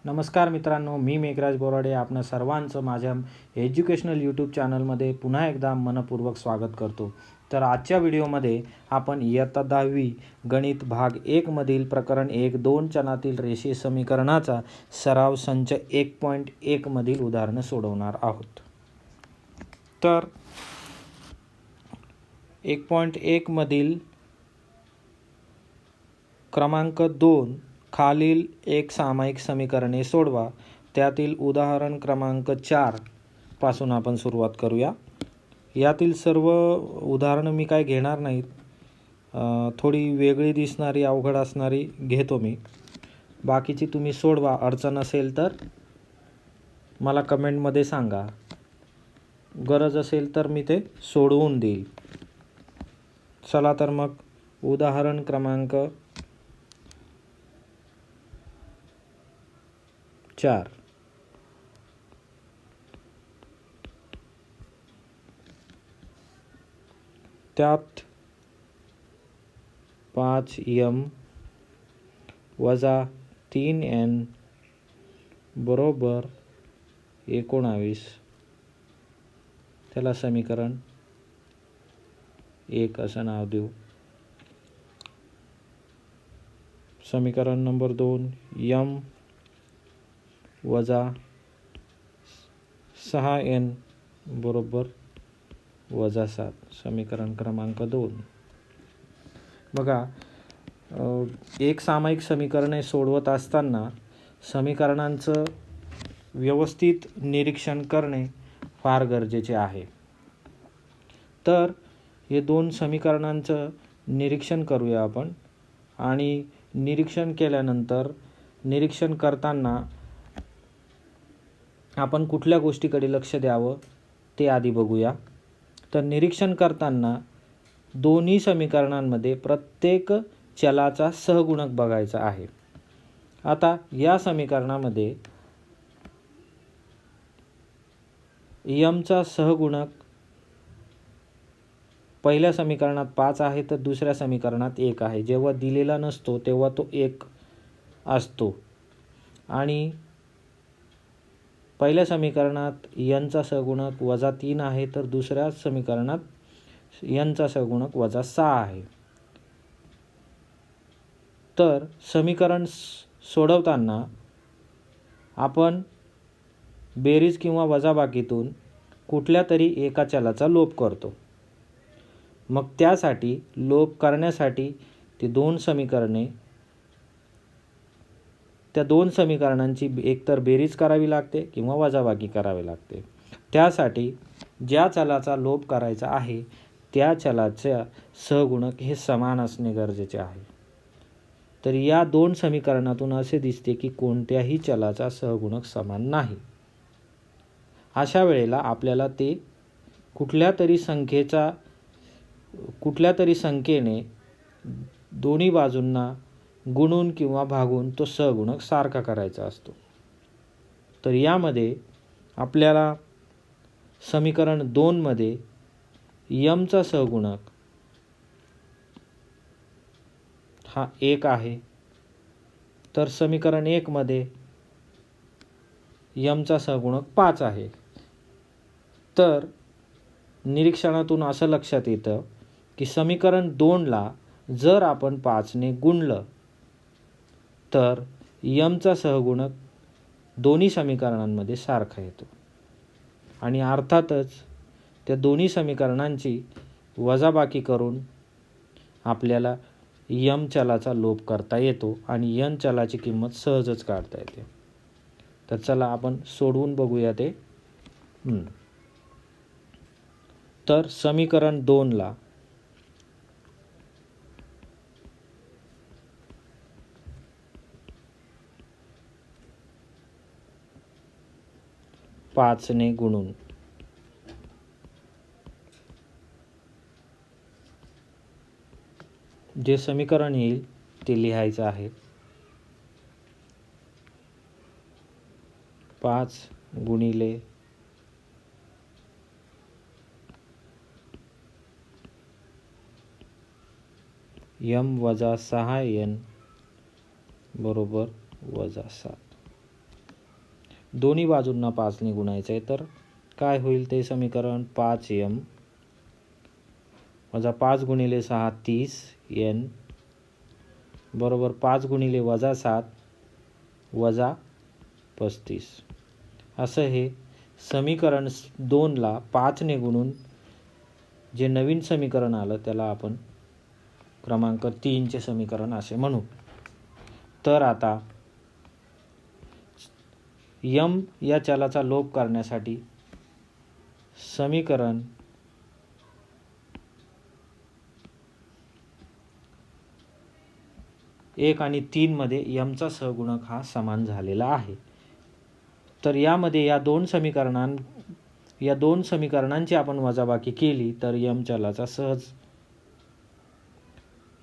नमस्कार मित्रांनो, मी मेघराज बोराडे आपणा सर्वांचं माझ्या एज्युकेशनल यूट्यूब चॅनलमध्ये पुन्हा एकदा मनपूर्वक स्वागत करतो. तर आजच्या व्हिडिओमध्ये आपण इयत्ता 10वी गणित भाग 1 मधील प्रकरण 1-2 चलातील रेषीय समीकरणाचा सराव संच 1.1 मधील उदाहरणं सोडवणार आहोत. तर 1.1 मधील क्रमांक 2 खालील एक सामायिक समीकरणे सोडवा. त्यातील उदाहरण क्रमांक 4 पासून आपण सुरुवात करूया. यातील सर्व उदाहरणं मी काय घेणार नाहीत, थोडी वेगळी दिसणारी अवघड असणारी घेतो मी. बाकीची तुम्ही सोडवा. अडचण असेल तर मला कमेंटमध्ये सांगा, गरज असेल तर मी ते सोडवून देईल. चला तर मग उदाहरण क्रमांक 4. त्यात 5m - 3n बरोबर 19, त्याला समीकरण 1 असं नाव देऊ. समीकरण नंबर 2 m - 6n बरोबर -7, समीकरण क्रमांक 2. बघा, एक सामायिक समीकरणे सोडवत असताना समीकरणांचं व्यवस्थित निरीक्षण करणे फार गरजेचे आहे. तर हे 2 समीकरणांचं निरीक्षण करूया आपण. आणि निरीक्षण केल्यानंतर निरीक्षण करताना आपण कुठल्या गोष्टीकडे लक्ष द्यावं ते आधी बघूया. तर निरीक्षण करताना दोन्ही समीकरणांमध्ये प्रत्येक चलाचा सहगुणक बघायचा आहे. आता या समीकरणामध्ये यमचा सहगुणक पहिल्या समीकरणात 5 आहे तर दुसऱ्या समीकरणात 1 आहे. जेव्हा दिलेला नसतो तेव्हा तो 1 असतो. आणि पहिल्या समीकरणात यनचा सहगुणक -3 आहे तर दुसऱ्या समीकरणात यनचा सहगुणक -6 आहे. तर समीकरण सोडवताना आपण बेरीज किंवा वजाबाकीतून कुठल्या तरी एका चलाचा लोप करतो. मग त्यासाठी लोप करण्यासाठी त्या दोन समीकरणांची एकतर बेरीज करावी लागते किंवा वजाबाकी करावी लागते. त्यासाठी ज्या चलाचा लोप करायचा आहे त्या चलाच्या सहगुणक हे समान असणे गरजेचे आहे. तर या 2 समीकरणातून असे दिसते की कोणत्याही चलाचा सहगुणक समान नाही. अशा वेळेला आपल्याला ते कुठल्या तरी संख्येने दोन्ही बाजूंना गुणून किंवा भागून तो सहगुणक सारखा करायचा असतो. तर यामध्ये आपल्याला समीकरण 2 मध्ये यमचा सहगुणक हा 1 आहे, तर समीकरण 1 मध्ये यमचा सहगुणक 5 आहे. तर निरीक्षणातून असं लक्षात येतं की समीकरण 2ला जर आपण 5ने गुणलं तर यमचा सहगुणक दोन्ही समीकरणांमध्ये सारखा येतो. आणि अर्थातच त्या दोन्ही समीकरणांची वजाबाकी करून आपल्याला यम चलाचा लोप करता येतो आणि यन चलाची किंमत सहजच काढता येते. तर चला आपण सोडवून बघूया ते. तर समीकरण 2ला पाचने गुणून जे समीकरण येईल ते लिहायचं आहे. 5 गुणिले m - 6n बरोबर -7. दोन्ही बाजूंना 5ने गुणायचं आहे, तर काय होईल ते समीकरण? 5m वजा 5 गुणिले 6 30n बरोबर 5 गुणिले वजा 7 वजा 35. असं हे समीकरण 2ला 5ने गुणून जे नवीन समीकरण आलं त्याला आपण क्रमांक 3चे समीकरण असे म्हणू. तर आता यम या चलाचा लोप करण्यासाठी समीकरण 1 आणि 3 मध्ये यमचा सहगुणक हा समान झालेला आहे. तर यामध्ये या दोन समीकरणांची आपण वजाबाकी केली तर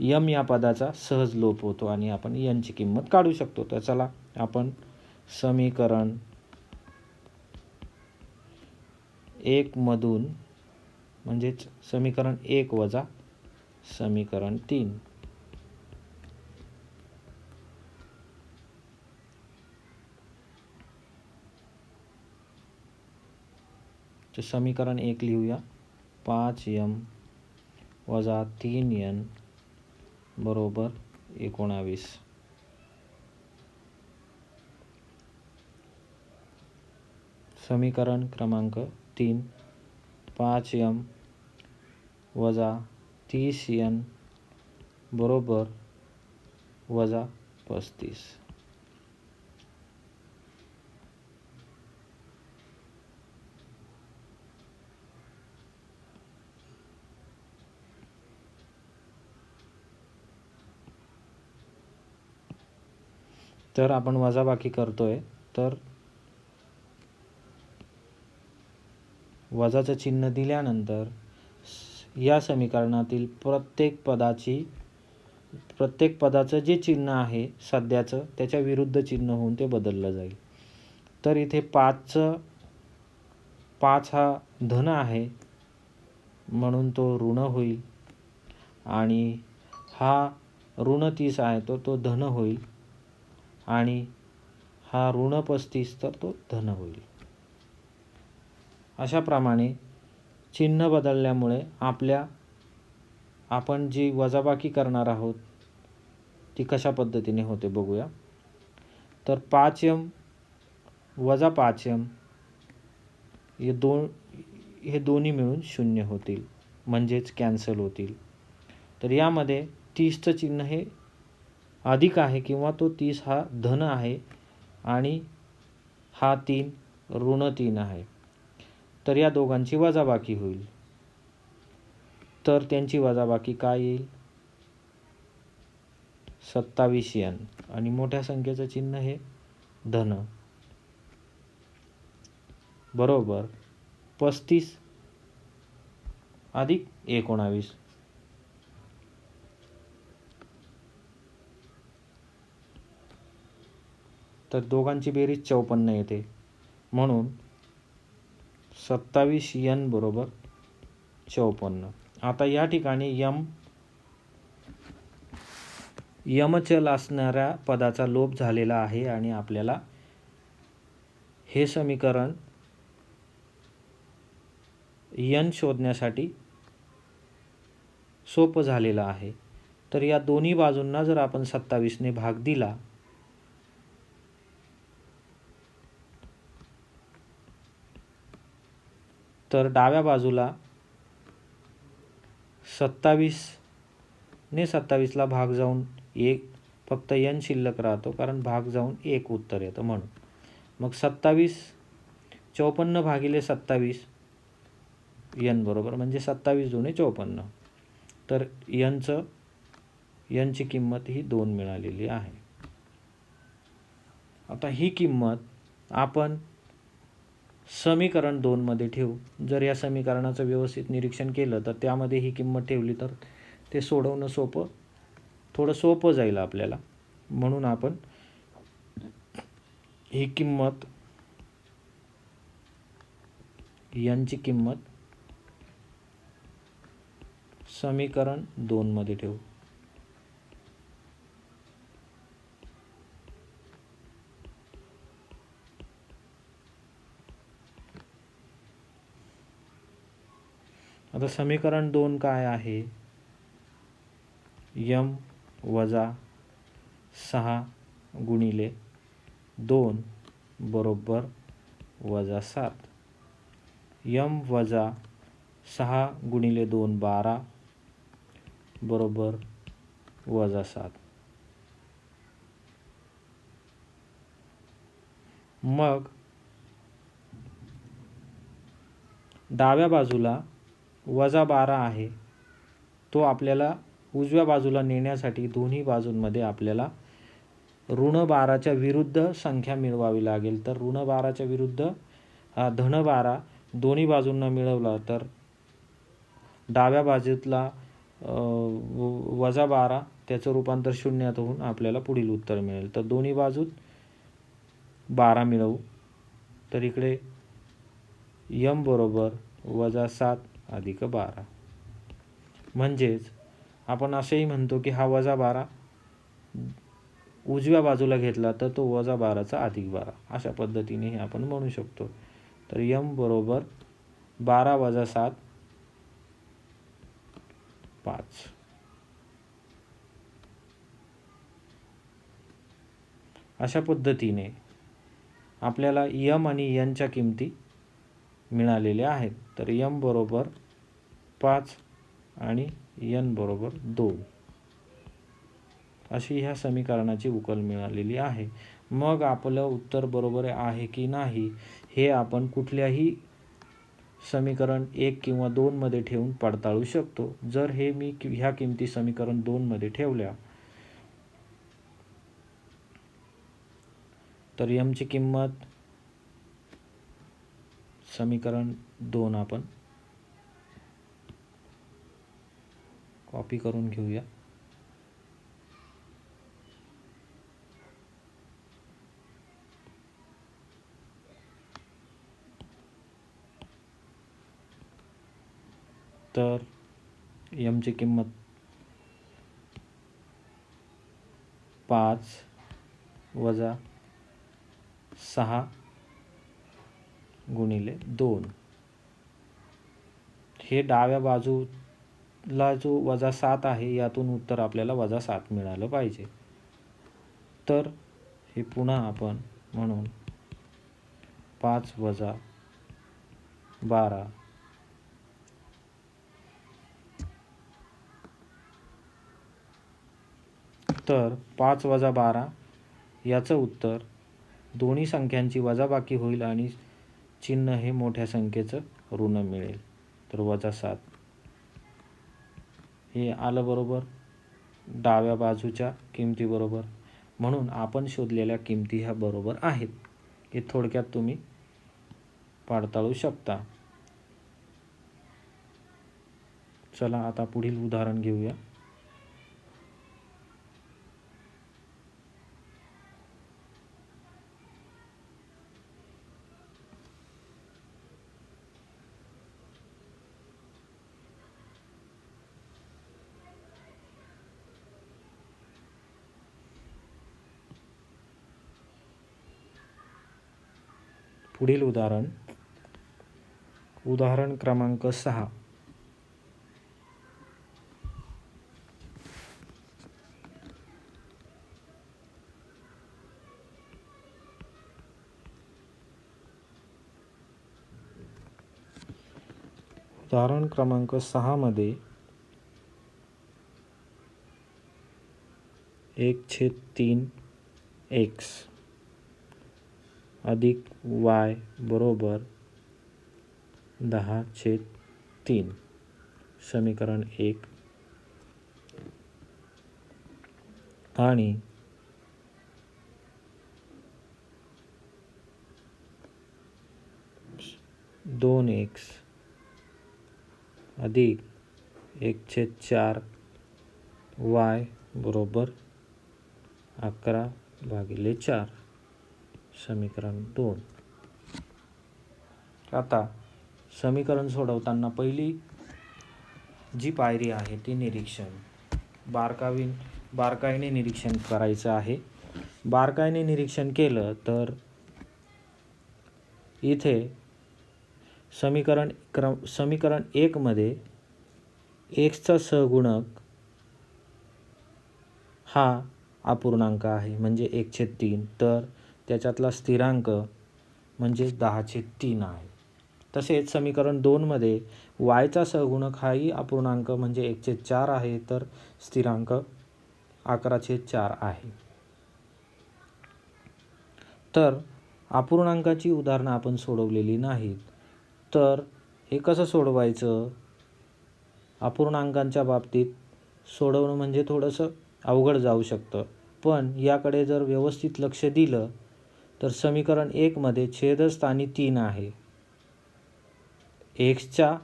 यम या पदाचा सहज लोप होतो आणि आपण यांची किंमत काढू शकतो. तर चला आपण समीकरण 1 मधून म्हणजेच समीकरण 1 वजा समीकरण 3. तर समीकरण 1 लिहूया. 5m वजा 3n बरोबर 19. समीकरण क्रमांक 3 5m वजा 30n बरोबर वजा 35. तर आपण वजाबाकी करतोय, तर वजाचं चिन्ह दिल्यानंतर या समीकरणातील प्रत्येक पदाचं जे चिन्ह आहे सध्याचं त्याच्या विरुद्ध चिन्ह होऊन ते बदललं जाईल. तर इथे 5 हा धन आहे म्हणून तो ऋण होईल आणि हा ऋण 30 आहे तो धन होईल आणि हा ऋण 35 तर तो धन होईल. अशाप्रमाणे चिन्ह बदलल्यामुळे आपण जी वजाबाकी करणार आहोत ती कशा पद्धतीने होते बघूया. तर 5m वजा 5m हे दोन्ही मिळून 0 होतील म्हणजेच कॅन्सल होतील. तर यामध्ये 30चं चिन्ह हे अधिक आहे किंवा तो 30 हा धन आहे आणि हा 3 ऋण 3 आहे. तर या दोघांची वजाबाकी होईल. तर त्यांची वजाबाकी काय येईल? 27n आणि मोठ्या संख्येचं चिन्ह हे धन बरोबर 35 अधिक 19. तर दोघांची बेरीज 54 येते म्हणून 27n बरोबर 54. आता या ठिकाणी यमचल असणाऱ्या पदाचा लोप झालेला आहे आणि आपल्याला हे समीकरण n शोधण्यासाठी सोपं झालेलं आहे. तर या दोन्ही बाजूंना जर आपण 27ने भाग दिला तर डाव्या बाजूला 27ला भाग जाऊन 1 फक्त n शिल्लक राहतो कारण भाग जाऊन 1 उत्तर येतं म्हणून. मग 54 भागिले 27 n बरोबर म्हणजे 27 दुणे 54. तर n ची किंमत ही 2 मिळालेली आहे. आता ही किंमत आपण समीकरण 2 मध्ये ठेवू. जर या समीकरणाचं व्यवस्थित निरीक्षण केलं तर त्यामध्ये ही किंमत ठेवली तर ते सोडवणं थोडं सोपं जाईल आपल्याला. म्हणून आपण ही किंमत यांची किंमत समीकरण 2 मध्ये ठेवू. आता समीकरण 2 काय आहे? यम वजा 6 गुणिले 2 बरोबर वजा 7. यम वजा 6 गुणिले 2 12 बरोबर वजा 7. मग डाव्या बाजूला वजा 12 आहे, तो आपल्याला उजव्या बाजूला नेण्यासाठी दोन्ही बाजूंमध्ये आपल्याला ऋण 12च्या विरुद्ध संख्या मिळवावी लागेल. तर ऋण 12च्या विरुद्ध धन 12 दोन्ही बाजूंना मिळवला तर डाव्या बाजूतला वजा 12 त्याचं रूपांतर शून्यात होऊन आपल्याला पुढील उत्तर मिळेल. तर दोन्ही बाजूत 12 मिळवू. तर इकडे यम बरोबर वजा 7 अधिक 12. म्हणजेच आपण असेही म्हणतो की हा वजा 12 उजव्या बाजूला घेतला तर तो वजा 12चा अधिक 12. अशा पद्धतीने आपण म्हणू शकतो. तर यम बरोबर 12 वजा 7 5. अशा पद्धतीने आपल्याला यम आणि यनच्या किमती मिळालेल्या आहेत. तर यम बरोबर 5 आणि यन बरोबर 2 अशी ह्या समीकरणाची उकल मिळालेली आहे. मग आपलं उत्तर बरोबर आहे की नाही हे आपण कुठल्याही समीकरण 1 किंवा 2 मध्ये ठेवून पडताळू शकतो. जर हे मी ह्या किमती समीकरण 2 मध्ये ठेवल्या तर यमची किंमत समीकरण 2 आपण कॉपी करून घेऊया. तर यमची किंमत 5 वजा 6 गुणिले 2. हे डाव्या बाजूला जो वजा 7 आहे यातून उत्तर आपल्याला वजा 7 मिळालं पाहिजे. तर हे पुन्हा आपण म्हणून 5 वजा 12 तर 5 वजा 12 याचं उत्तर दोन्ही संख्यांची वजाबाकी होईल आणि चिन्ह हे मोठ्या संख्येचं ऋण मिळेल. तर वजा 7 हे आलं बरोबर डाव्या बाजूच्या किमतीबरोबर. म्हणून आपण शोधलेल्या किमती ह्या बरोबर आहेत. हे थोडक्यात तुम्ही पडताळू शकता. चला आता पुढील उदाहरण घेऊया. पुढील उदाहरण क्रमांक 6. उदाहरण क्रमांक 6 मध्ये 1/3 x अधिक y बरोबर 10/3 समीकरण 1 आणि 2x अधिक 1/4 y बरोबर 11/4 समीकरण 2. आता समीकरण सोडवताना पहिली जी पायरी आहे ती निरीक्षण बारकाईने निरीक्षण करायचं आहे. बारकाईने निरीक्षण केलं तर इथे समीकरण 1 मध्ये एक्सचा सहगुणक हा अपूर्णांक आहे म्हणजे 1/3, तर त्याच्यातला स्थिरांक म्हणजे 10/3 आहे. तसेच समीकरण 2 मध्ये वायचा सहगुणक हाही अपूर्णांक म्हणजे 1/4 आहे, तर स्थिरांक 11/4 आहे. तर अपूर्णांकाची उदाहरणं आपण सोडवलेली नाहीत. तर हे कसं सोडवायचं? अपूर्णांकांच्या बाबतीत सोडवणं म्हणजे थोडंसं अवघड जाऊ शकतं, पण याकडे जर व्यवस्थित लक्ष दिलं तर समीकरण 1 मध्ये छेदस्थानी 3 आहे. एक्सच्या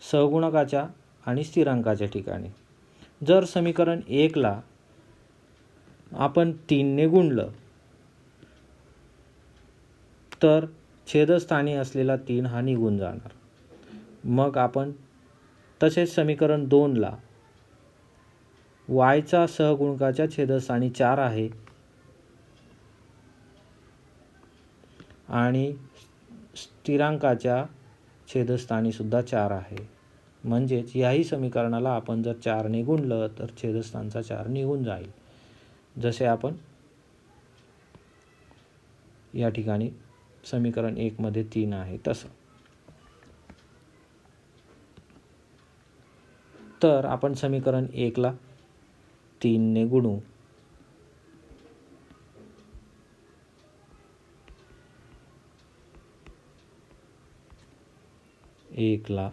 सहगुणकाच्या आणि स्थिरांकाच्या ठिकाणी. जर समीकरण 1 ला आपण 3 ने गुणलं तर छेदस्थानी असलेला 3 हा निघून जाणार. मग आपण तसेच समीकरण 2 ला वायचा सहगुणकाच्या छेदस्थानी 4 आहे आणि स्थिरांकाच्या छेदस्थानी सुद्धा 4 आहे. म्हणजेच याही समीकरणाला आपण जर 4 ने गुणलं तर छेदस्थानचा 4 निघून जाईल. जसे आपण या ठिकाणी समीकरण 1 मध्ये 3 आहे तसं. तर आपण समीकरण 1 ला 3 ने गुणू. एक ला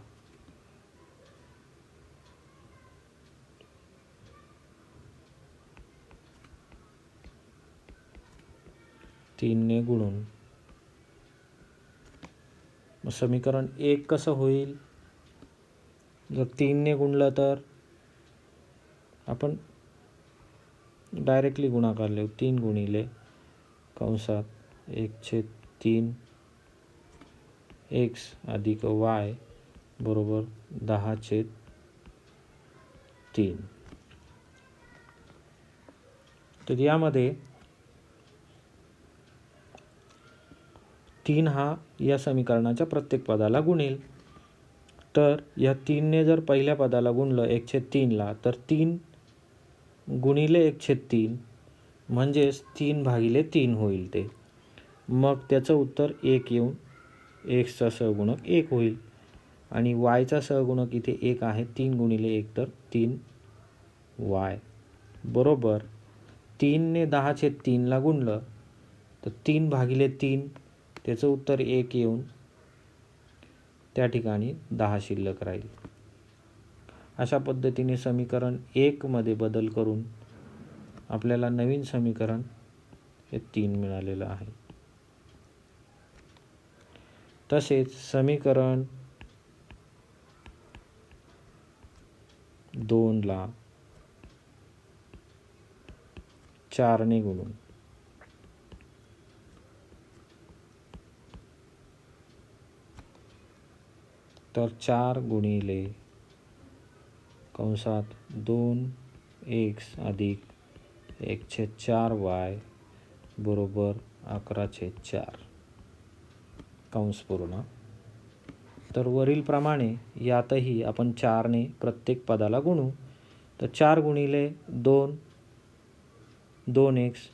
3 ने गुणून मग समीकरण 1 कसं होईल? जर 3 ने गुणलं तर आपण डायरेक्टली गुणाकार लिहू. 3 गुणिले कंसात 1/3 एक्स अधिक वाय बरोबर 10/3. तर यामध्ये 3 हा या समीकरणाच्या प्रत्येक पदाला गुणेल. तर या 3 ने जर पहिल्या पदाला गुणलं 1/3 ला तर 3 गुणिले 1/3 म्हणजेच 3/3 होईल ते. मग त्याचं उत्तर 1 येऊन एक्सचा सहगुणक 1 होईल आणि वायचा सहगुणक इथे 1 आहे. 3 गुणिले 1 तर 3 वाय बरोबर 3 ने 10/3 ला गुणलं तर 3/3 त्याचं उत्तर 1 येऊन त्या ठिकाणी 10 शिल्लक राहील. अशा पद्धतीने समीकरण 1 मध्ये बदल करून आपल्याला नवीन समीकरण हे 3 मिळालेलं आहे. तसेच समीकरण 2 ला 4 ने गुणून तर 4 गुणिले कंसात 2x अधिक 1/4 वाय बरोबर 11/4 कंस पूर्ण. तर वरील प्रमाणे यातही आपण 4 ने प्रत्येक पदाला गुणू. तर 4 गुणिले 2x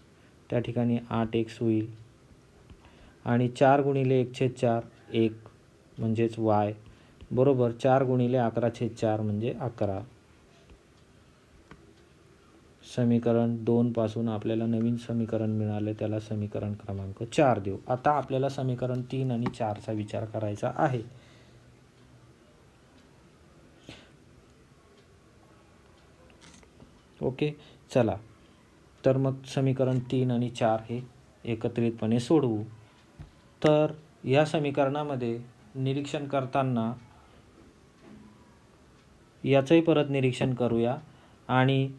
त्या ठिकाणी 8x होईल आणि 4 गुणिले 1/4 1 म्हणजेच y बरोबर 4 गुणिले 11/4 म्हणजे 11. समीकरण 2 पासून आपल्याला नवीन समीकरण मिळाले, त्याला समीकरण क्रमांक 4 देऊ. आता आपल्याला समीकरण 3 आणि 4चा विचार करायचा आहे. ओके, चला तर मग समीकरण 3 आणि 4 हे एकत्रितपणे सोडवू. तर या समीकरणामध्ये निरीक्षण करताना याचंही परत निरीक्षण करूया आणि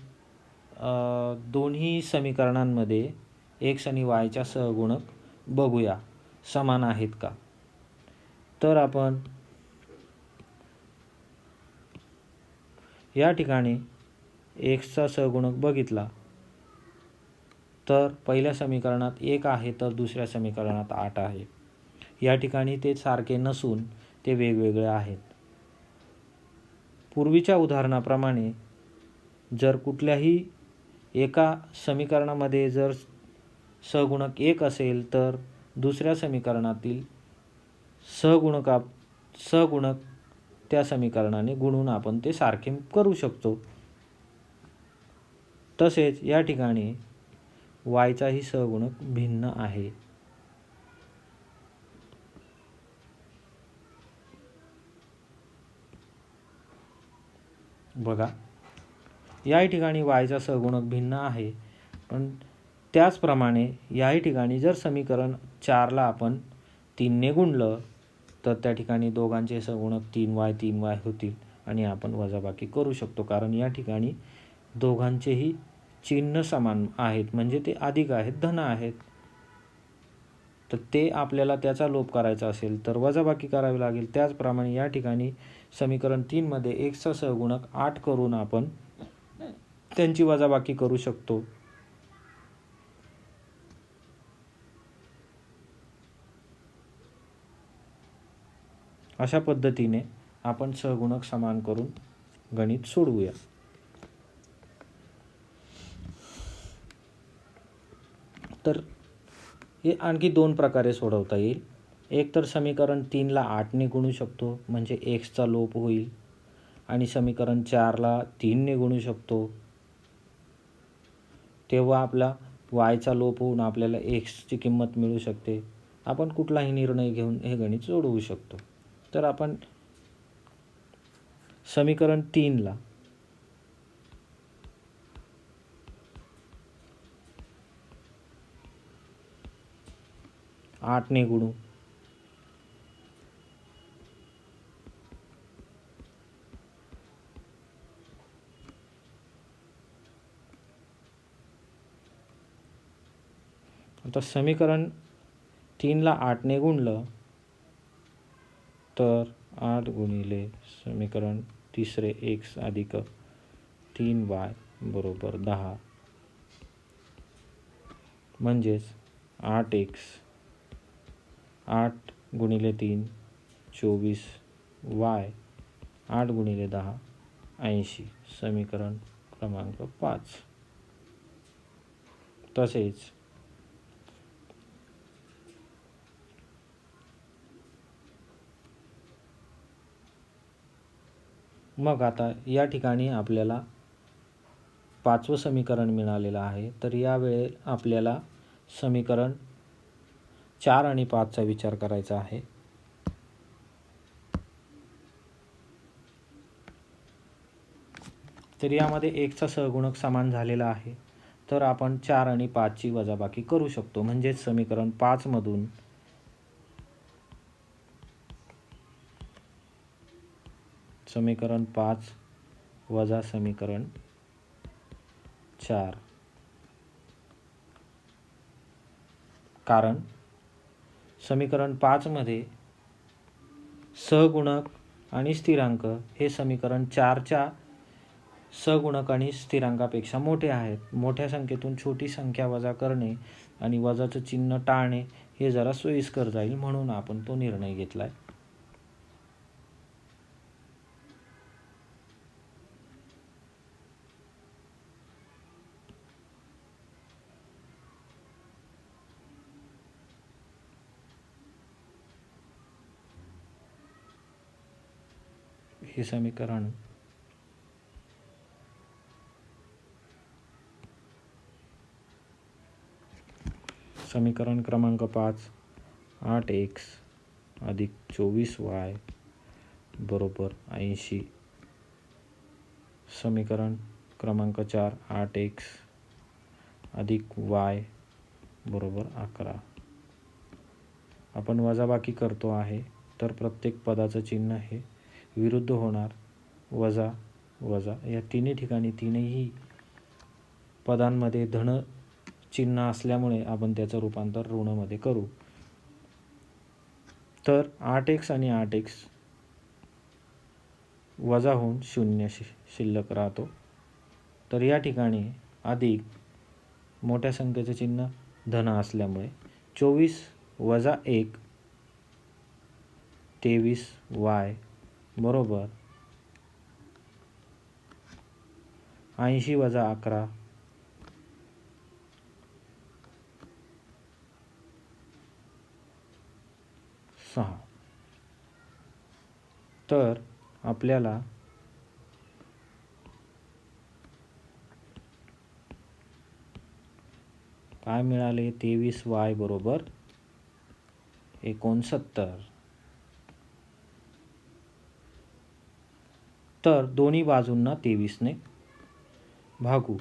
दोन्ही समीकरणांमध्ये एक्स आणि वायच्या सहगुणक बघूया समान आहेत का. तर आपण या ठिकाणी एक्सचा सहगुणक बघितला तर पहिल्या समीकरणात 1 आहे तर दुसऱ्या समीकरणात 8 आहे. या ठिकाणी ते सारखे नसून ते वेगवेगळे आहेत. पूर्वीच्या उदाहरणाप्रमाणे जर कुठल्याही एका समीकरणामध्ये जर सहगुणक 1 असेल तर दुसऱ्या समीकरणातील सहगुणक त्या समीकरणाने गुणून आपण ते सारखे करू शकतो. तसेच या ठिकाणी वायचाही सहगुणक भिन्न आहे. बघा, या ठिकाणी वायचा सहगुणक भिन्न आहे, पण त्याचप्रमाणे याही ठिकाणी जर समीकरण 4ला आपण 3ने गुणलं तर त्या ठिकाणी दोघांचे सहगुणक 3y होतील आणि आपण वजाबाकी करू शकतो, कारण या ठिकाणी दोघांचेही चिन्ह समान आहेत, म्हणजे ते अधिक आहेत, धन आहेत. तर ते आपल्याला त्याचा लोप करायचा असेल तर वजाबाकी करावी लागेल. त्याचप्रमाणे या ठिकाणी समीकरण 3मध्ये xचा सहगुणक 8 करून आपण त्यांची वजाबाकी करू शकतो. अशा पद्धतीने आपण सहगुणक समान करून गणित सोडवूया. तर हे आणखी 2 प्रकारे सोडवता येईल. एक तर समीकरण 3ला 8ने गुणू शकतो, म्हणजे xचा लोप होईल, आणि समीकरण 4ला 3ने गुणू शकतो, तेव्हा आपला वायचा लोप होऊन आपल्याला एक्सची किंमत मिळू शकते. आपण कुठलाही निर्णय घेऊन हे गणित सोडवू शकतो. तर आपण समीकरण 3ला 8ने गुणू. आता समीकरण 3ला 8ने गुणलं तर 8 गुणिले समीकरण तिसरे x अधिक 3y बरोबर 10, म्हणजेच 8x 8 गुणिले 3 24y 8 गुणिले 10 80, समीकरण क्रमांक 5. तसेच मग आता या ठिकाणी आपल्याला 5वं समीकरण मिळालेलं आहे. तर यावेळी आपल्याला समीकरण 4 आणि 5चा विचार करायचा आहे. तर यामध्ये एकचा सहगुणक समान झालेला आहे, तर आपण 4 आणि 5ची वजाबाकी करू शकतो. म्हणजेच समीकरण 5 मधून समीकरण 5 वजा समीकरण 4, कारण समीकरण 5 मध्ये सहगुणक आणि स्थिरांक हे समीकरण 4च्या सहगुणक आणि स्थिरांकापेक्षा मोठे आहेत. मोठ्या संख्येतून छोटी संख्या वजा करणे आणि वजाचं चिन्ह टाळणे हे जरा सोयीस्कर जाईल, म्हणून आपण तो निर्णय घेतलाय. हे समीकरण क्रमांक 5 8x अधिक 24y बरोबर 80, समीकरण क्रमांक 4 8x अधिक y बरोबर 11. आपण वजाबाकी करतो आहे, तर प्रत्येक पदाचं चिन्ह हे विरुद्ध होणार. वजा वजा या तिन्ही ठिकाणी तीनही पदांमध्ये धन चिन्ह असल्यामुळे आपण त्याचं रूपांतर ऋणमध्ये करू. तर 8x आणि 8x वजा होऊन 0 शिल्लक राहतो. तर या ठिकाणी अधिक मोठ्या संख्येचं चिन्ह धन असल्यामुळे 24 वजा 1 23y बरोबर 80 वजा 11 6. तर आपल्याला काय मिळाले? 23y बरोबर 69. तर दोन्ही बाजूंना 23 ने भागू.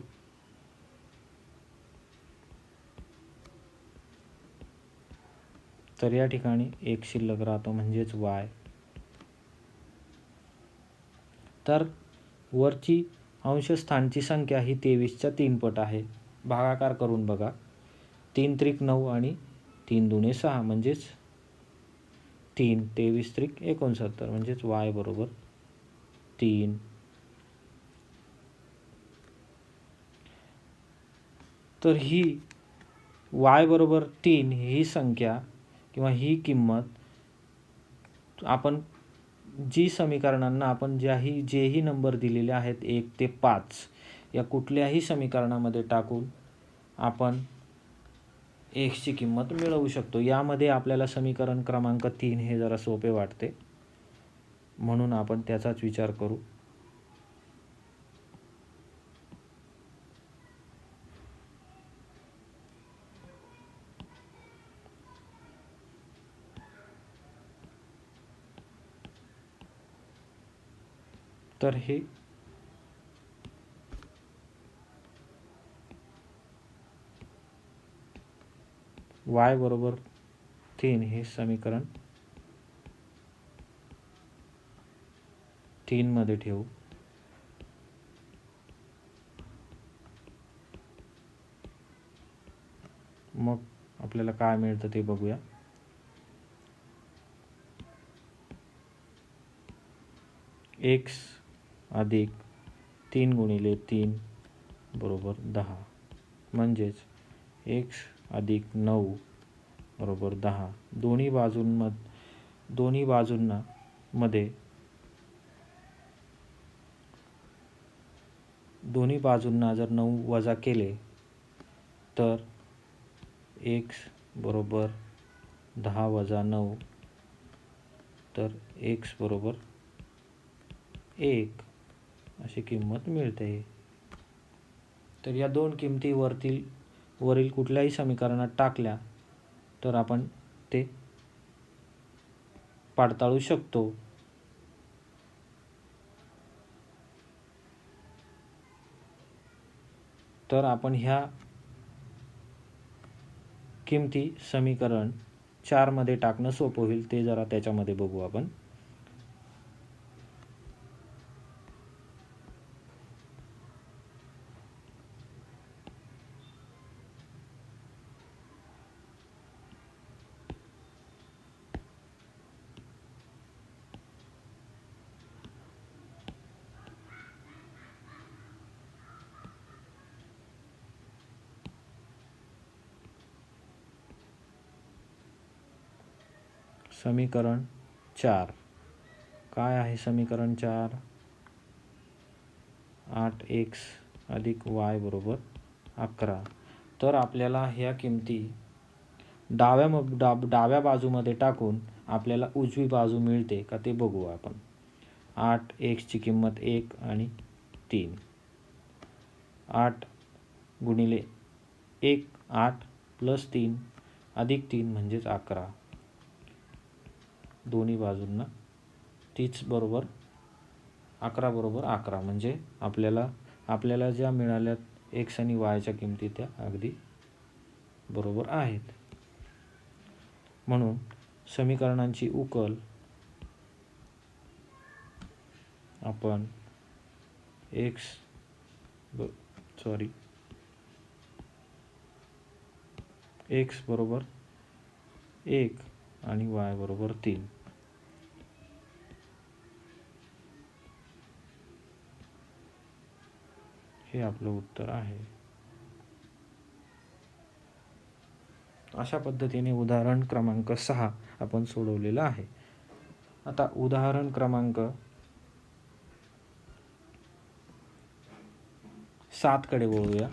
तर या ठिकाणी एक शिल्लक राहतो म्हणजेच y. तर वरची अंशस्थानची संख्या ही 23च्या 3 पट आहे. भागाकार करून बघा. 3 त्रिक 9 आणि 3 दुणे 6 म्हणजेच 3. 23 त्रिक 69 म्हणजेच y बरोबर 3. तर ही y बरोबर 3 ही संख्या किंवा ही किंमत आपण जी समीकरणांना आपण जेही नंबर दिलेले आहेत 1 ते 5 या कुठल्याही समीकरणामध्ये टाकून आपण xची किंमत मिळवू शकतो. यामध्ये आपल्याला समीकरण क्रमांक 3 हे जरा सोपे वाटते म्हणून आपण त्याचाच विचार करू. तर हे y बरोबर 3 हे समीकरण 3 मध्ये ठेवू. मग आपल्याला काय मिळतं ते बघूया. x अधिक 3 गुणिले 3 बरोबर 10 म्हणजेच x अधिक 9 बरोबर 10. दोन्ही बाजूंना जर 9 वजा केले तर x बरोबर 10 वजा 9 तर x बरोबर 1 अशी किंमत मिळते. तर या दोन किमती वरील कुठल्याही समीकरणात टाकल्या तर आपण ते पडताळू शकतो. तर आपण ह्या किमती समीकरण 4 मध्ये टाकणं सोपं होईल. ते जरा त्याच्यामध्ये बघू आपण. समीकरण 4 काय आहे? समीकरण 4 8x अधिक y बरोबर 11. तर आपल्याला ह्या किमती डाव्या बाजूमध्ये टाकून आपल्याला उजवी बाजू मिळते का ते बघू आपण. 8xची किंमत 1 आणि 3. 8 गुणिले 1 8 प्लस 3 अधिक 3 म्हणजेच 11. दोन्ही बाजूंना 30 बरोबर 11 बरोबर 11 म्हणजे आपल्याला ज्या मिळाल्यात x आणि yच्या किमती त्या अगदी बरोबर आहेत. म्हणून समीकरणांची उकल आपण x बरोबर 1 आणि y बरोबर 3 हे आपलं उत्तर आहे. अशा पद्धतीने उदाहरण क्रमांक 6 आपण सोडवलेलं आहे. आता उदाहरण क्रमांक 7 कडे वळूया.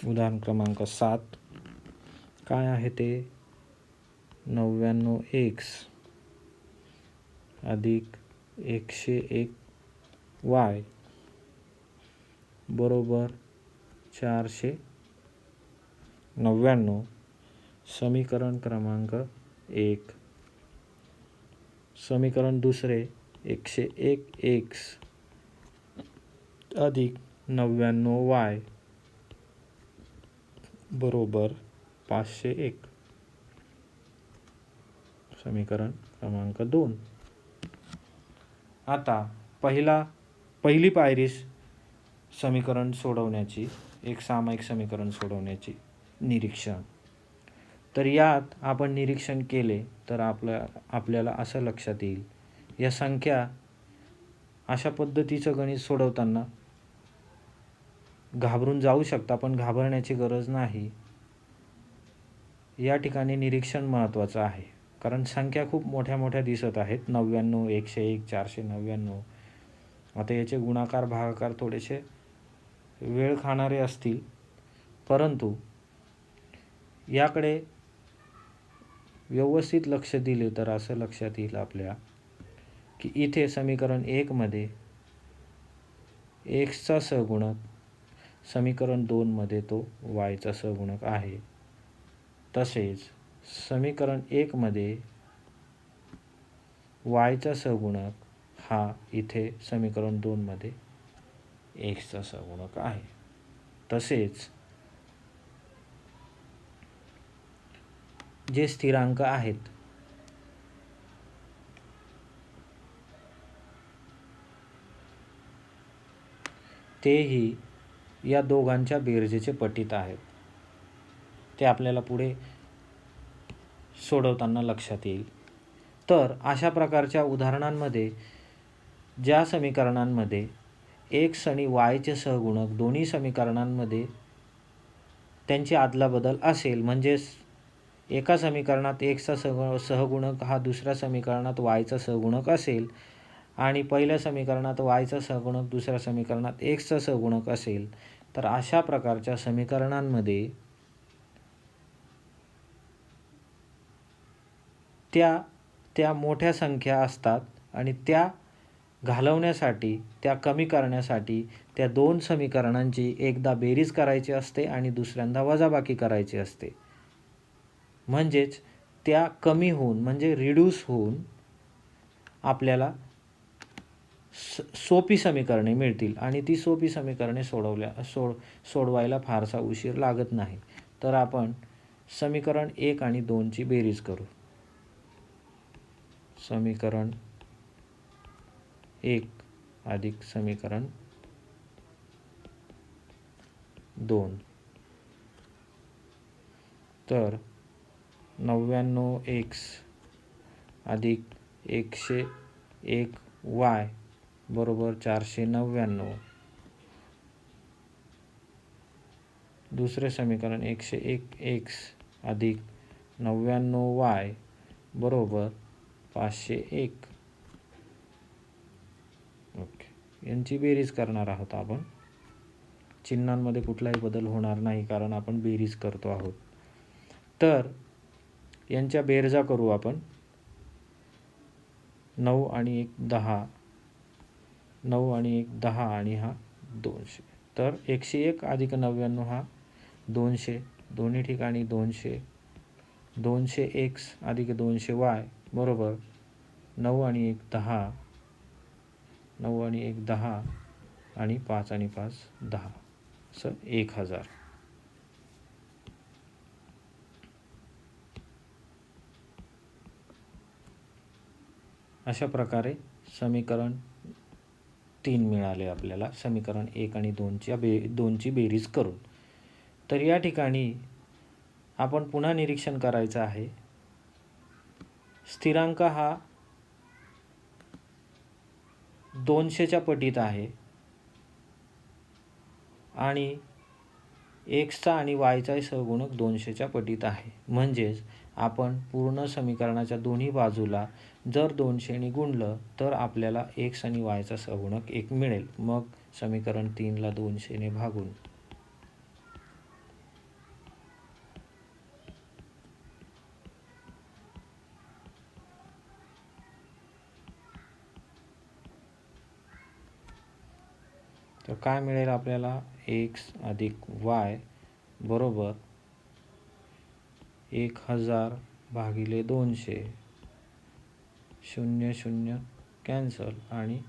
उदाहरण क्रमांक 7 काय आहे ते? 99x अधिक 101y बरोबर 499. समीकरण क्रमांक 1. समीकरण दुसरे 101x अधिक 99y बरोबर 501. समीकरण क्रमांक 2. आता पहिली पायरी समीकरण सोडवण्याची, एक सामायिक समीकरण सोडवण्याची, निरीक्षण. तर यात आपण निरीक्षण केले तर आपल्याला असं लक्षात येईल, या संख्या अशा पद्धतीचं गणित सोडवताना घाबरून जाऊ शकता, पण घाबरण्याची गरज नाही. या ठिकाणी निरीक्षण महत्त्वाचं आहे, कारण संख्या खूप मोठ्या मोठ्या दिसत आहेत. 99, 101, 499. आता याचे गुणाकार भागाकार थोडेसे वेळ खाणारे असतील, परंतु याकडे व्यवस्थित लक्ष दिले तर असं लक्षात येईल आपल्या की इथे समीकरण 1 मध्ये एक्सचा सहगुणक, समीकरण 2 मध्ये तो वायचा सहगुणक आहे. तसेच समीकरण 1 मध्ये वायचा सहगुणक हा इथे समीकरण 2 मध्ये एक्सचा सहगुणक आहे. तसेच जे स्थिरांक आहेत तेही या दोघांच्या बेरजेचे पटीत आहेत. ते आपल्याला पुढे सोडवताना लक्षात येईल. तर अशा प्रकारच्या उदाहरणांमध्ये ज्या समीकरणांमध्ये एक्स आणि वायचे सहगुणक दोन्ही समीकरणांमध्ये त्यांची अदलाबदल असेल, म्हणजेच एका समीकरणात एक्सचा सहगुणक हा दुसऱ्या समीकरणात वायचा सहगुणक असेल आणि पहिल्या समीकरणात वायचा सहगुणक दुसऱ्या समीकरणात एक्सचा सहगुणक असेल, तर अशा प्रकारच्या समीकरणांमध्ये त्या मोठ्या संख्या असतात आणि त्या घालवण्यासाठी, त्या कमी करण्यासाठी त्या दोन समीकरणांची एकदा बेरीज करायची असते आणि दुसऱ्यांदा वजाबाकी करायची असते. म्हणजेच त्या कमी होऊन, म्हणजे रिड्यूस होऊन आपल्याला सोपी समीकरणे मिळतील आणि ती सोपी समीकरणे सोडवायला फारसा उशीर लागत नाही. तर आपण समीकरण 1 आणि 2 ची बेरीज करू. समीकरण 1 अधिक समीकरण 2. तर 99x अधिक 101y बरोबर 499. दुसरे समीकरण 101x अधिक 99y बरोबर 501. ओके, यांची बेरीज करणार आहोत आपण. चिन्हांमध्ये कुठलाही बदल होणार नाही कारण आपण बेरीज करतो आहोत. तर यांच्या बेरजा करू आपण. 9 आणि 1 10, 9 आणि 1 10 आणि हा 200. तर 101 अधिक 99 हा 200, दोन्ही ठिकाणी 200. 200x अधिक 200y बरोबर 9 आणि 1 10, 9 आणि 1 10 आणि 5 आणि 5 10, असं 1000. अशा प्रकारे समीकरण 3 मिळाले आपल्याला समीकरण 1 आणि 2ची बेरीज करून. तर या ठिकाणी आपण पुन्हा निरीक्षण करायचं आहे. स्थिरांक हा 200च्या पटीत आहे आणि एक्सचा आणि वायचा सहगुणक 200च्या पटीत आहे. म्हणजेच आपण पूर्ण समीकरणाच्या दोन्ही बाजूला जर 200ने गुणलं तर आपल्याला एक्स आणि वायचा सहगुणक 1 मिळेल. मग समीकरण 3ला 200ने भागून तर काय मिळेल आपल्याला? एक्स अधिक वाय बरोबर 1000 भागिले 200, 0 0 कॅन्सल आणि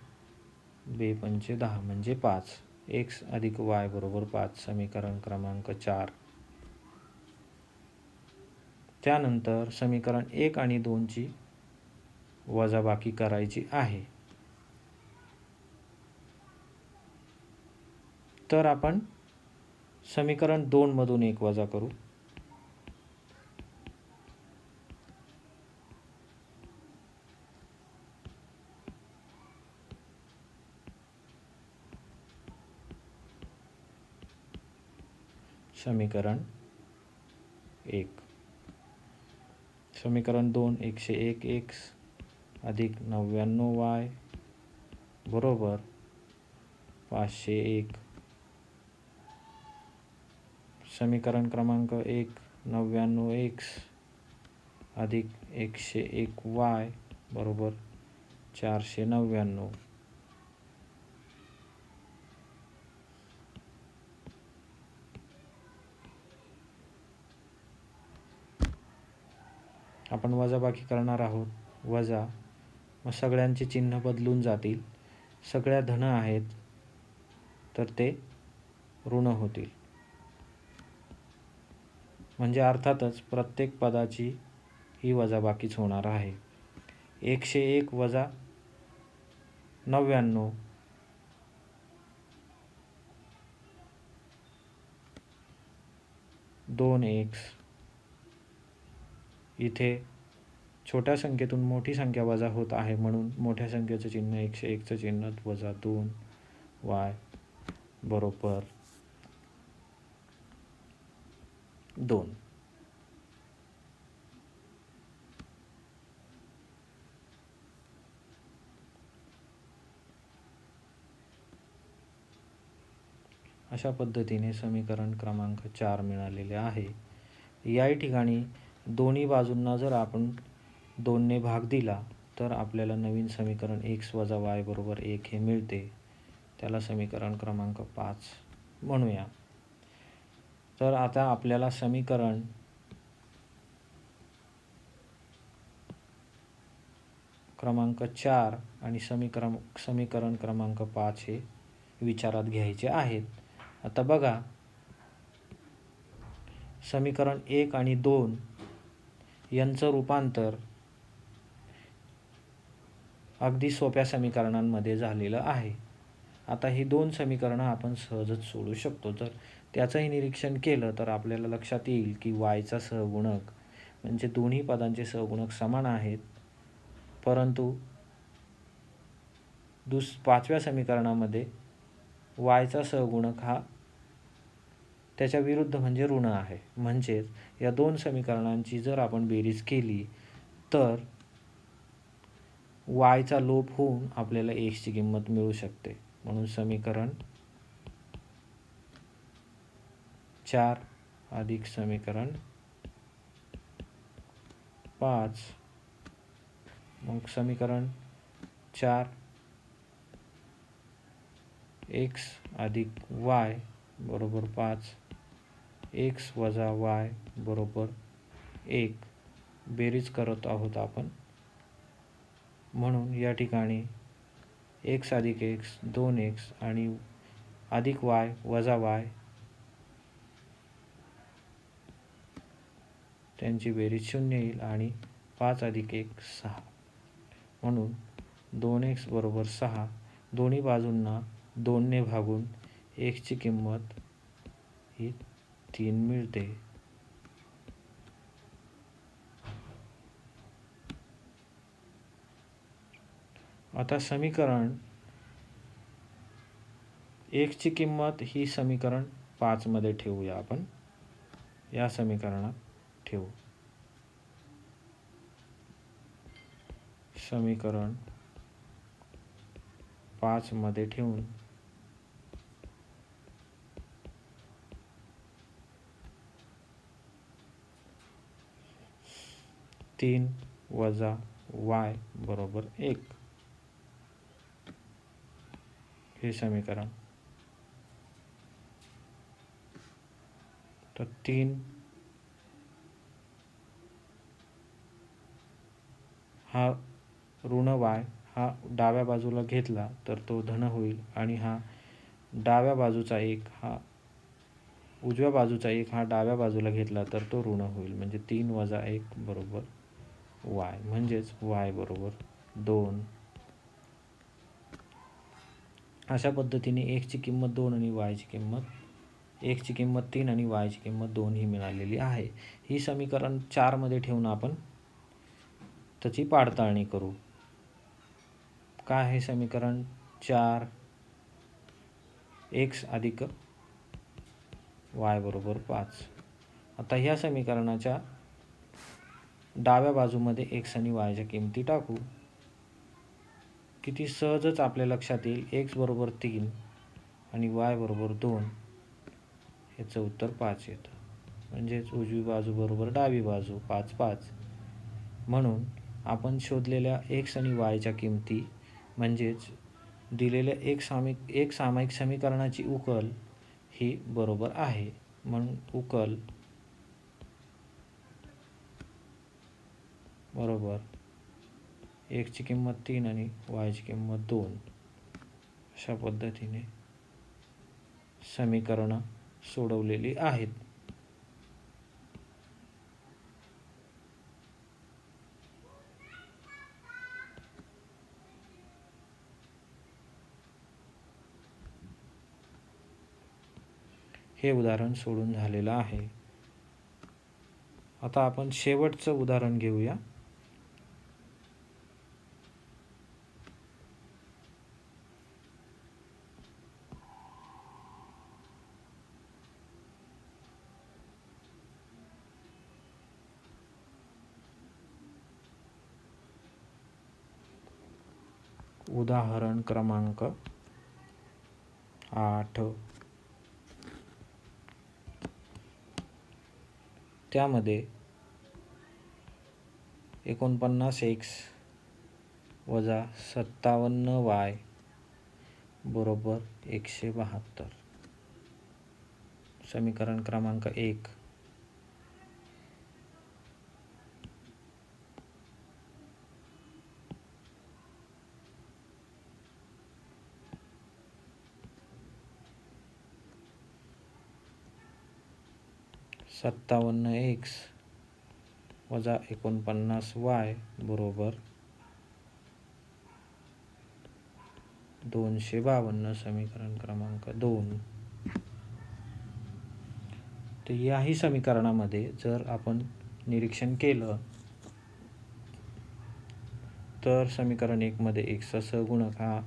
2 पंचे 10 म्हणजे 5. एक्स अधिक वाय बरोबर 5. समीकरण क्रमांक 4. त्यानंतर समीकरण 1 आणि 2ची वजाबाकी करायची आहे. तर आपण समीकरण 2 मधून 1 वजा करू. समीकरण 1. समीकरण 2 101 एक्स अधिक 99 वाय बरोबर 501. समीकरण क्रमांक 1 99 एक्स अधिक 101 वाय बरोबर 499. आपण वजाबाकी करणार आहोत. वजा, मग सगळ्यांचे चिन्ह बदलून जातील. सगळ्या धन आहेत तर ते ऋण होतील. म्हणजे अर्थातच प्रत्येक पदाची ही वजाबाकीच होणार आहे. 101 वजा 99 2 एक्स. इथे छोट्या संख्येतून मोठी संख्या वजा होत आहे म्हणून मोठ्या संख्येचं चिन्ह 101चं चिन्ह वजा 2 वाय बरोबर 2. अशा पद्धतीने समीकरण क्रमांक 4 मिळालेले आहे. या ठिकाणी दोन्ही बाजूंना जर आपण 2ने भाग दिला तर आपल्याला नवीन समीकरण एक्स वजा वाय बरोबर 1 हे मिळते. त्याला समीकरण क्रमांक 5 म्हणूया. तर आता आपल्याला समीकरण क्रमांक 4 आणि समीकरण क्रमांक 5 हे विचारात घ्यायचे आहेत. आता बघा, समीकरण 1 आणि 2 यांचं रूपांतर अगदी सोप्या समीकरणांमध्ये झालेलं आहे. आता ही 2 समीकरणं आपण सहजच सोडवू शकतो. जर त्याचंही निरीक्षण केलं तर आपल्याला लक्षात येईल की वायचा सहगुणक म्हणजे दोन्ही पदांचे सहगुणक समान आहेत, परंतु 5व्या समीकरणामध्ये वायचा सहगुणक हा त्याच्या विरुद्ध म्हणजे ऋण आहे. म्हणजेच या 2 समीकरणांची जर आपण बेरीज केली तर वायचा लोप होऊन आपल्याला एक्सची किंमत मिळू शकते. म्हणून समीकरण 4 अधिक समीकरण 5. मग समीकरण 4 एक्स अधिक वाय बरोबर 5, एक्स वजा वाय बरोबर 1 बेरीज करत आहोत आपण. म्हणून या ठिकाणी एक्स अधिक एक्स 2 एक्स आणि अधिक वाय वजा वाय त्यांची बेरीज 0 येईल आणि 5 अधिक 1 6. म्हणून 2x बरोबर 6. दोन्ही बाजूंना 2ने भागून एक्सची किंमत ही 3 मिळते. आता समीकरण एक्सची किंमत ही समीकरण 5मध्ये ठेवूया आपण, या समीकरणात ठेवू. समीकरण 5मध्ये ठेवून तीन वजा y बरोबर 1 हे समीकरण. तर 3 हा ऋण y हा डाव्या बाजूला घेतला तर तो धन होईल, आणि हा डाव्या बाजूचा 1 हा उजव्या बाजूचा 1 हा डाव्या बाजूला घेतला तर तो ऋण होईल. म्हणजे 3 वजा 1 बरोबर y, म्हणजेच y बरोबर 2. अशा पद्धतीने एक्सची किंमत 2 आणि वायची किंमत, एक्सची किंमत 3 आणि वायची किंमत 2 ही मिळालेली आहे. ही समीकरण 4मध्ये ठेवून आपण त्याची पडताळणी करू. काय आहे समीकरण 4? x अधिक y बरोबर 5. आता ह्या समीकरणाच्या डाव्या बाजूमध्ये x आणि y च्या किमती टाकू. किती सहजच आपल्या लक्षात येईल, x बरोबर 3 आणि y बरोबर 2, ह्याचं उत्तर 5 येतं. म्हणजेच उजवी बाजू बरोबर डावी बाजू, 5 5. म्हणून आपण शोधलेल्या x आणि y च्या किमती, म्हणजेच दिलेल्या एक सामायिक समीकरणाची उकल ही बरोबर आहे. म्हणून उकल बरोबर एक्सची किंमत 3 आणि वायची किंमत 2. अशा पद्धतीने समीकरणं सोडवलेली आहेत. हे उदाहरण सोडून झालेलं आहे. आता आपण शेवटचं उदाहरण घेऊया. उदाहरण क्रमांक 8. त्यामध्ये 49x वजा 57y बरोबर 172. समीकरण क्रमांक 1. x वजा 49y बरोबर 252. समीकरण क्रमांक 2. तर याही समीकरणामध्ये जर आपण निरीक्षण केलं तर समीकरण 1 मध्ये x चा सहगुणक हा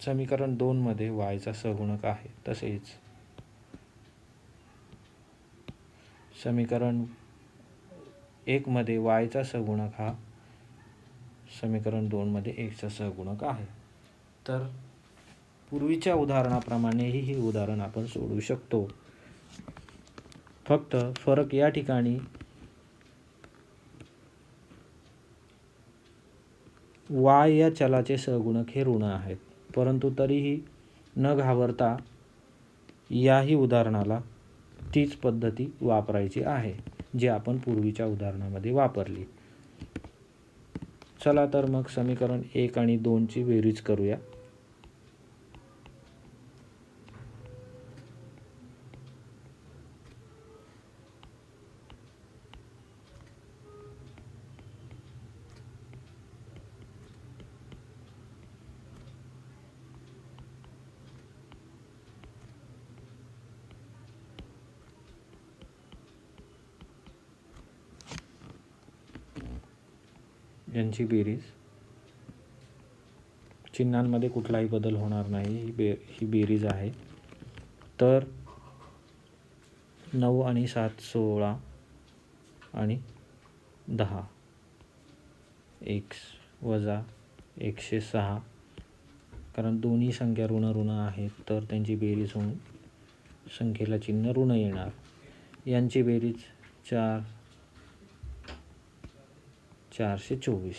समीकरण 2 मध्ये y चा सहगुणक आहे. तसेच समीकरण 1 मध्ये y चा सहगुणक हा समीकरण 2 मध्ये x चा सहगुणक आहे. तर पूर्वीच्या उदाहरणाप्रमाणेही हे उदाहरण आपण सोडवू शकतो. फक्त फरक या ठिकाणी y या चलाचे सहगुणक हे ऋण आहेत, परंतु तरीही न घाबरता याही उदाहरणाला तीच पद्धती वापरायची आहे जी आपण पूर्वीच्या उदाहरणामध्ये वापरली. चला तर मग समीकरण 1 आणि 2 ची बेरीज करूया. यांची बेरीज चिन्हांमध्ये कुठलाही बदल होणार नाही, ही बेरीज आहे. तर 9 आणि 7 16 आणि 10 x वजा 106, कारण दोन्ही संख्या ऋण ऋण आहेत तर त्यांची बेरीज होऊन संख्येला चिन्ह ऋण येणार. यांची बेरीज 424.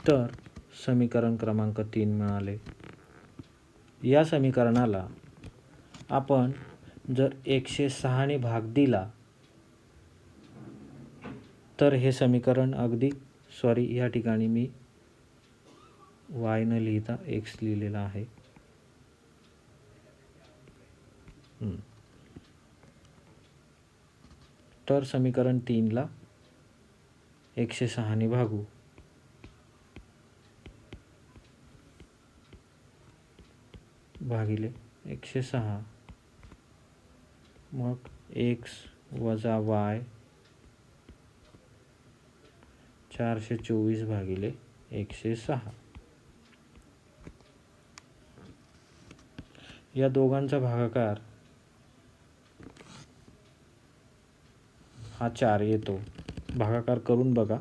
तर समीकरण क्रमांक 3 मिळाले. या समीकरणाला आपण जर 106ने भाग दिला तर हे समीकरण या ठिकाणी मी y न लिहिता x लिहिलेला आहे. तर समीकरण 3ला 106ने भागू. भागिले 106, मग x वजा y 424 भागिले 106. या दोघांचा भागाकार हा 4 येतो. भागाकार करून बघा.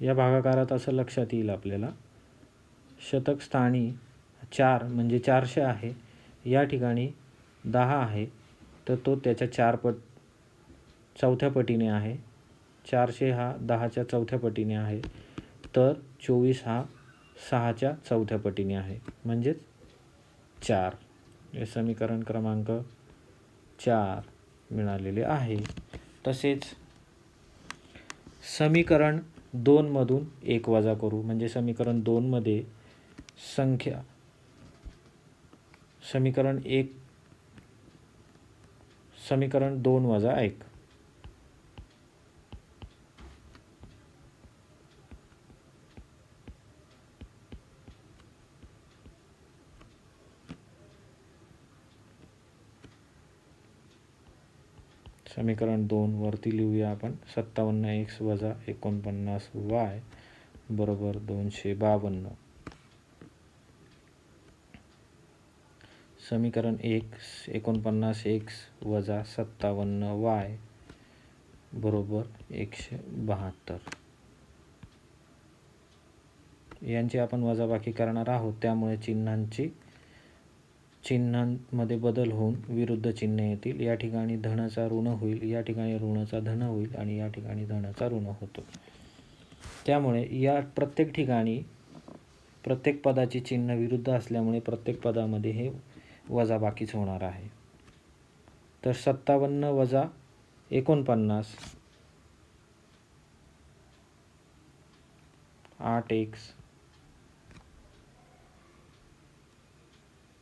या भागाकारात असं लक्षात येईल आपल्याला, शतक स्थानी 4 म्हणजे 400 आहे. या ठिकाणी 10 आहे तर तो त्याच्या चौथ्या पटीने आहे. 400 हा 10च्या चौथ्या पटीने आहे, तर 24 हा 6च्या चौथ्या पटीने आहे, म्हणजेच 4. हे समीकरण क्रमांक 4 मिळालेले आहे. तसेच समीकरण 2 मधून 1 वजा करू, म्हणजे समीकरण 2 मध्ये संख्या समीकरण 2 वजा 1. समीकरण 2 वरती लिहूया आपण. 57x वजा 49y बरोबर 252. समीकरण 1 49x वजा 57y बरोबर 172. यांची आपण वजाबाकी करणार आहोत, त्यामुळे चिन्हांमध्ये बदल होऊन विरुद्ध चिन्ह येतील. या ठिकाणी धनाचा ऋण होईल, या ठिकाणी ऋणाचा धन होईल आणि या ठिकाणी धनाचा ऋण होतो. त्यामुळे या प्रत्येक ठिकाणी प्रत्येक पदाची चिन्ह विरुद्ध असल्यामुळे प्रत्येक पदामध्ये हे वजाबाकीच होणार आहे. तर 57 वजा 49 8x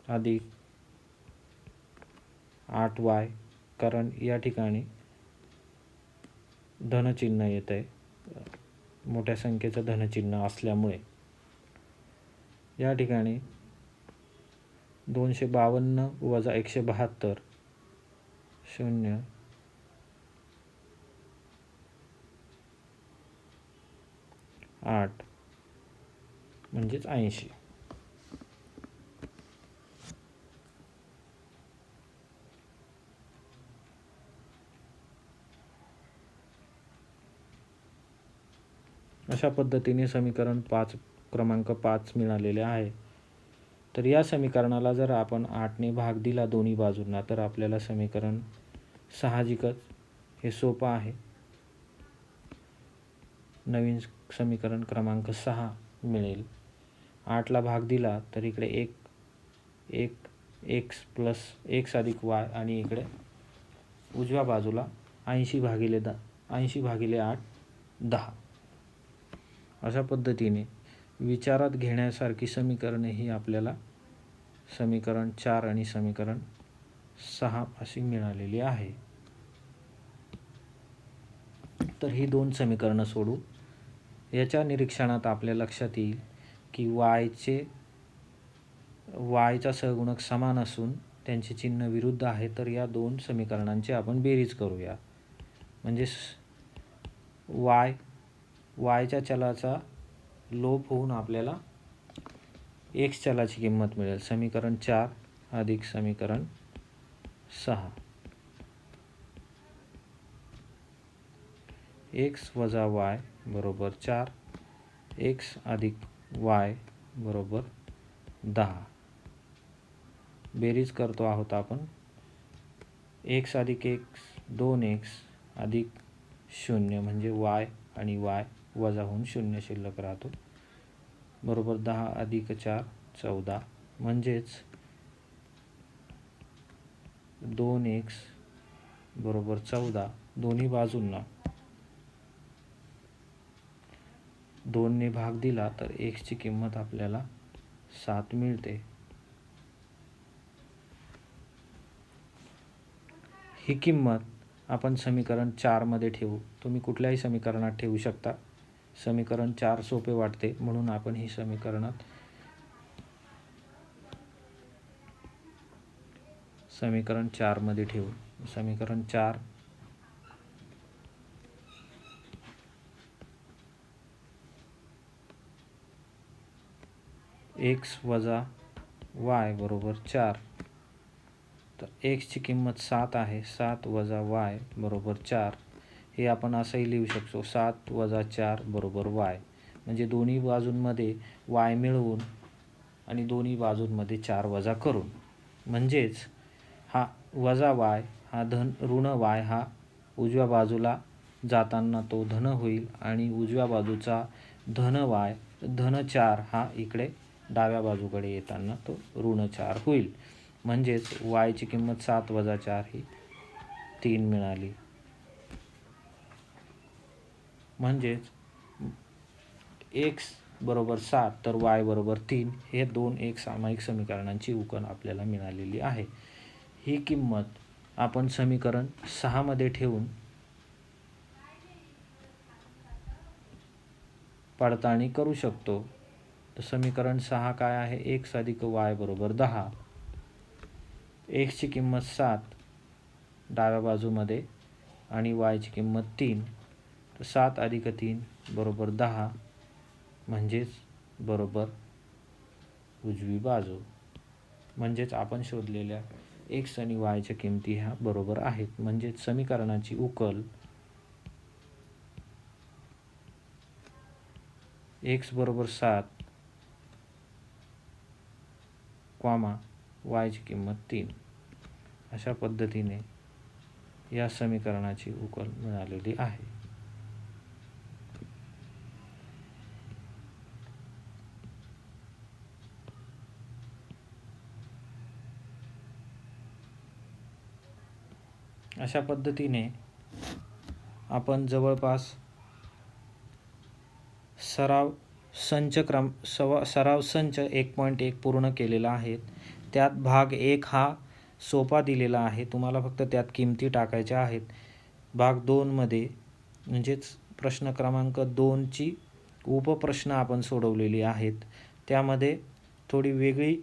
अधिक 8y, कारण या ठिकाणी धनचिन्ह येत आहे, मोठ्या संख्येचं धनचिन्ह असल्यामुळे. या ठिकाणी 252 वजा 172 0 8 म्हणजेच 80. अशा पद्धतीने समीकरण क्रमांक 5 मिळालेले आहे. तर या समीकरणाला जर आपण 8ने भाग दिला दोन्ही बाजूंना तर आपल्याला समीकरण साहजिकच हे सोपं आहे. नवीन समीकरण क्रमांक 6 मिळेल. 8ला भाग दिला तर इकडे एक x प्लस x अधिक y आणि इकडे उजव्या बाजूला 80 भागिले 8 10. अशा पद्धतीने विचारात घेण्यासारखी समीकरणे ही आपल्याला समीकरण 4 आणि समीकरण 6 अशी मिळालेली आहे. तर ही 2 समीकरणं सोडू. याच्या निरीक्षणात आपल्या लक्षात येईल की वायचा सहगुणक समान असून त्यांचे चिन्ह विरुद्ध आहे, तर या 2 समीकरणांची आपण बेरीज करूया. म्हणजे वायच्या चलाचा लोप होऊन आपल्याला एक्स चलाची किंमत मिळेल. समीकरण 4 अधिक समीकरण 6. एक्स वजा वाय बरोबर 4. एक्स अधिक वाय बरोबर 10. बेरीज करतो आहोत आपण. एक्स अधिक एक्स 2x अधिक 0 म्हणजे वाय आणि वाय वजा होऊन 0 शिल्लक राहतो बरोबर 10 अधिक 4 14. म्हणजेच 2x बरोबर 14. दोन्ही बाजूंना 2 ने भाग दिला तर एक्सची किंमत आपल्याला 7 मिळते. ही किंमत आपण समीकरण 4 मध्ये ठेवू. तुम्ही कुठल्याही समीकरणात ठेवू शकता. समीकरण 4 सोपे वाटते म्हणून आपण ही समीकरण 4 मध्ये ठेवू. समीकरण 4 एक्स वजा वाय बरोबर 4. तर एक्सची किंमत 7 आहे. 7 वजा वाय बरोबर 4. हे आपण असंही लिहू शकतो 7 वजा 4 बरोबर वाय. म्हणजे दोन्ही बाजूंमध्ये वाय मिळवून आणि दोन्ही बाजूंमध्ये 4 वजा करून. म्हणजेच हा वजा वाय हा ऋण वाय हा उजव्या बाजूला जाताना तो धन होईल आणि उजव्या बाजूचा धन वाय धन 4 हा इकडे डाव्या बाजूकडे येताना तो ऋण 4 होईल. म्हणजेच वायची किंमत 7 वजा 4 ही 3 मिळाली. म्हणजेच एक्स बरोबर 7 तर वाय बरोबर 3 हे 2 एक सामायिक समीकरणांची उकल आपल्याला मिळालेली आहे. ही किंमत आपण समीकरण 6 मध्ये ठेवून पडताळणी करू शकतो. तर समीकरण 6 काय आहे? एक्स अधिक वाय बरोबर 10. एक्सची किंमत 7 डाव्या बाजूमध्ये आणि वायची किंमत 3. तर 7 अधिक 3 बरोबर 10 म्हणजेच बरोबर उजवी बाजू. म्हणजेच आपण शोधलेल्या एक्स आणि वायच्या किमती ह्या बरोबर आहेत. म्हणजेच समीकरणाची उकल एक्स बरोबर 7 कॉमा वायची किंमत 3 अशा पद्धतीने या समीकरणाची उकल मिळालेली आहे. अशा पद्धतीने आपण जवळपास सराव संच 1.1 पूर्ण केलेला आहे. त्यात भाग 1 हा सोपा दिलेला आहे. तुम्हाला फक्त त्यात किमती टाकायच्या आहेत. भाग 2 मध्ये म्हणजेच प्रश्न क्रमांक 2ची उपप्रश्न आपण सोडवलेली आहेत. त्यामध्ये थोडी वेगळी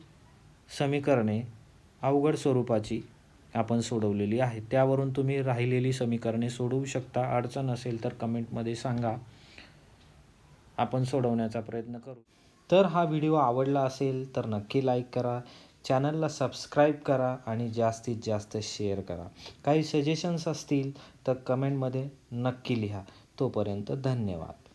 समीकरणे अवघड स्वरूपाची आपण सोडवलेली आहेत. त्यावरून तुम्ही राहिलेली समीकरणे सोडवू शकता. अडचण असेल तर कमेंटमध्ये सांगा, आपण सोडवण्याचा प्रयत्न करू. तर हा व्हिडिओ आवडला असेल तर नक्की लाईक करा, चॅनलला सबस्क्राईब करा आणि जास्तीत जास्त शेअर करा. काही सजेशन्स असतील तर कमेंटमध्ये नक्की लिहा. तोपर्यंत धन्यवाद.